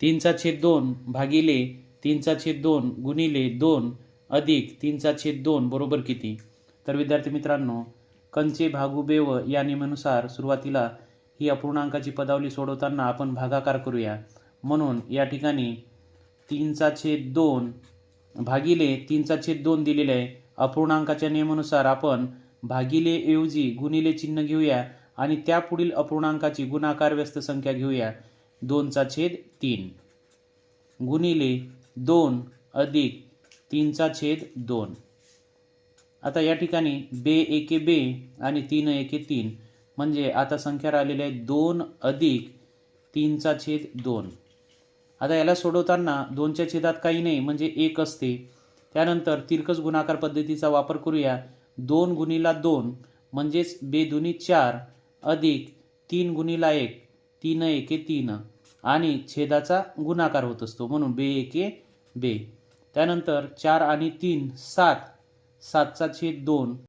3/2 भागिले 3/2 गुणिले 2 अधिक 3/2 बरोबर किती? तर विद्यार्थी मित्रांनो, कंचे भागू बेव या नियमानुसार सुरुवातीला ही अपूर्णांकाची पदावली सोडवताना आपण भागाकार करूया. म्हणून या ठिकाणी 3/2 भागिले 3/2 दिलेले आहे. अपूर्णांकाच्या नियमानुसार आपण भागिले ऐवजी गुणिले चिन्ह घेऊया आणि त्यापुढील अपूर्णांकाची गुणाकार व्यस्त संख्या घेऊया. 2/3 गुणिले 2 अधिक 3/2. आता या ठिकाणी बे एके बे आणि 3 एके 3 म्हणजे आता संख्या राहिलेली आहे 2 अधिक 3/2. आता याला सोडवताना 2च्या छेदात काही नाही म्हणजे 1 असते. त्यानंतर तिरकस गुणाकार पद्धतीचा वापर करूया. 2 गुणिला 2 म्हणजेच बे दुनी 4 अधिक 3 गुणिला 1 3 एके 3 आणि छेदाचा गुणाकार होत असतो म्हणून बे एके बे. त्यानंतर 4 आणि 3 7 7/2